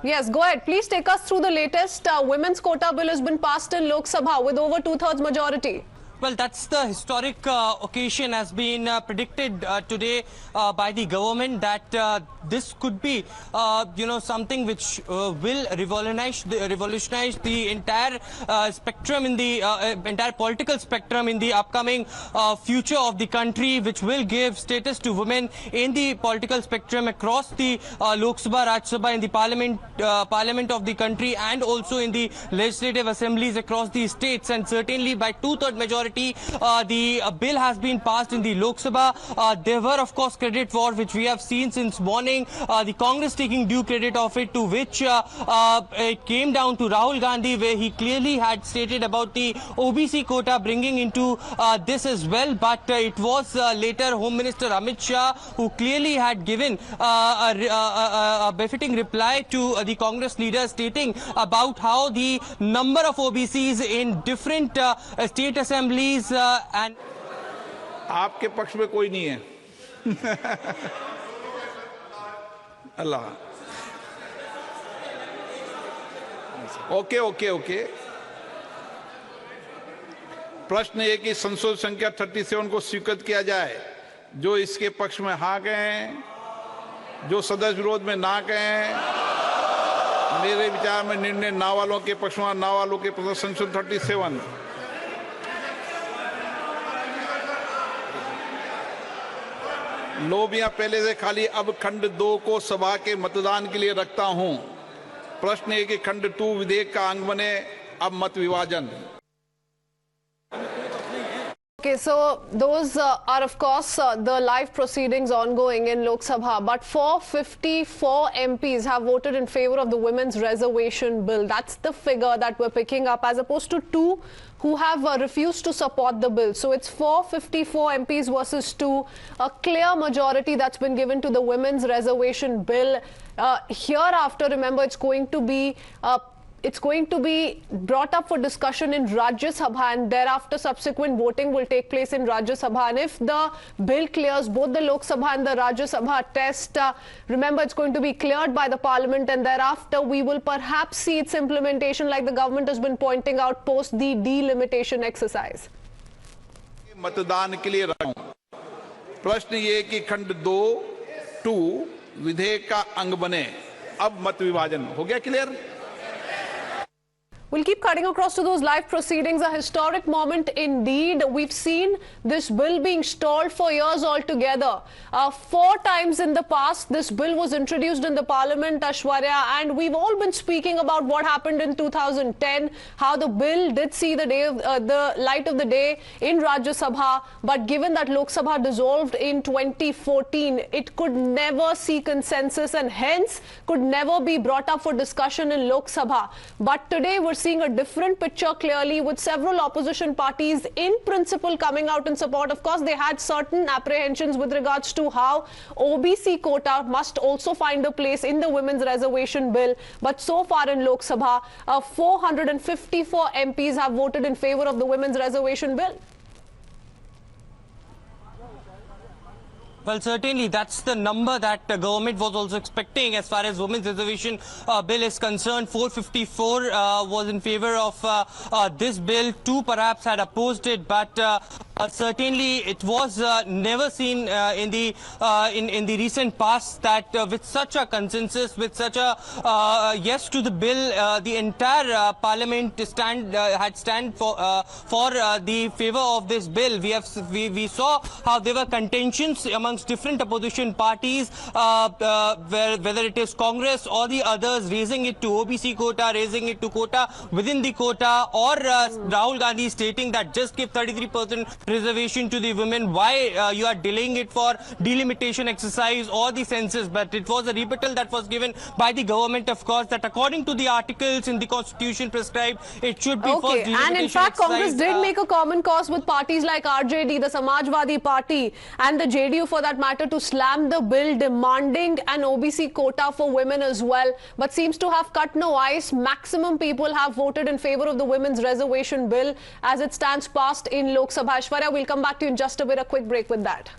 Yes, go ahead. Please take us through the latest women's quota bill has been passed in Lok Sabha with over two-thirds majority. Well, that's the historic occasion has been predicted today by the government that this could be, something which will revolutionize the entire spectrum in the entire political spectrum in the upcoming future of the country, which will give status to women in the political spectrum across the Lok Sabha, Rajya Sabha, in the parliament of the country, and also in the legislative assemblies across the states. And certainly by two-third majority, the bill has been passed in the Lok Sabha. There were, of course, credit for which we have seen since morning. The Congress taking due credit of it, to which it came down to Rahul Gandhi, where he clearly had stated about the OBC quota bringing into this as well. But it was later Home Minister Amit Shah who clearly had given a befitting reply to the Congress leader, stating about how the number of OBCs in different state assemblies and आपके पक्ष में कोई नहीं है अल्लाह okay प्रश्न ये कि संशोधन संख्या 37 को स्वीकृत किया जाए। जो इसके पक्ष में हाँ कहें, जो सदस्य विरोध में ना कहें। मेरे विचार में निर्णय ना वालों के पक्ष में, ना वालों के पक्ष संशोधन 37। लोबियां पहले से खाली, अब खंड 2 को सभा के मतदान के लिए रखता हूं। प्रश्न है कि खंड 2 विधेयक का अंग बने, अब मत विभाजन। Okay, so those are of course the live proceedings ongoing in Lok Sabha, but 454 MPs have voted in favour of the women's reservation bill. That's the figure that we're picking up, as opposed to 2 who have refused to support the bill. So it's 454 MPs versus 2, a clear majority that's been given to the women's reservation bill. Hereafter, remember, it's going to be brought up for discussion in Rajya Sabha, and thereafter subsequent voting will take place in Rajya Sabha. And if the bill clears both the Lok Sabha and the Rajya Sabha test, remember, it's going to be cleared by the parliament, and thereafter we will perhaps see its implementation, like the government has been pointing out, post the delimitation exercise. मतदान के लिए रखा हूं। प्रश्न ये कि खंड 2 विधेयक का अंग बने, अब मत विभाजन। हो गया clear? We'll keep cutting across to those live proceedings. A historic moment indeed. We've seen this bill being stalled for years altogether. 4 times in the past, this bill was introduced in the parliament, Ashwarya, and we've all been speaking about what happened in 2010, how the bill did see the light of the day in Rajya Sabha, but given that Lok Sabha dissolved in 2014, it could never see consensus and hence could never be brought up for discussion in Lok Sabha. But today we're seeing a different picture clearly, with several opposition parties in principle coming out in support. Of course, they had certain apprehensions with regards to how OBC quota must also find a place in the women's reservation bill. But so far in Lok Sabha, 454 MPs have voted in favour of the women's reservation bill. Well, certainly that's the number that the government was also expecting as far as women's reservation bill is concerned. 454 was in favour of this bill. 2 perhaps had opposed it, but certainly it was never seen in the recent past that with such a consensus, with such a yes to the bill, the entire parliament had stand for the favour of this bill. We saw how there were contentions amongst different opposition parties, whether it is Congress or the others, raising it to OBC quota, raising it to quota within the quota, or Rahul Gandhi stating that just give 33% reservation to the women. Why you are delaying it for delimitation exercise or the census? But it was a rebuttal that was given by the government, of course, that according to the articles in the constitution prescribed, it should be for delimitation. And in fact, exercise. Congress did make a common cause with parties like RJD, the Samajwadi Party, and the JDU for that matter, to slam the bill demanding an OBC quota for women as well, but seems to have cut no ice. Maximum people have voted in favour of the women's reservation bill as it stands passed in Lok Sabha. Aishwarya, we'll come back to you in just a bit. A quick break with that.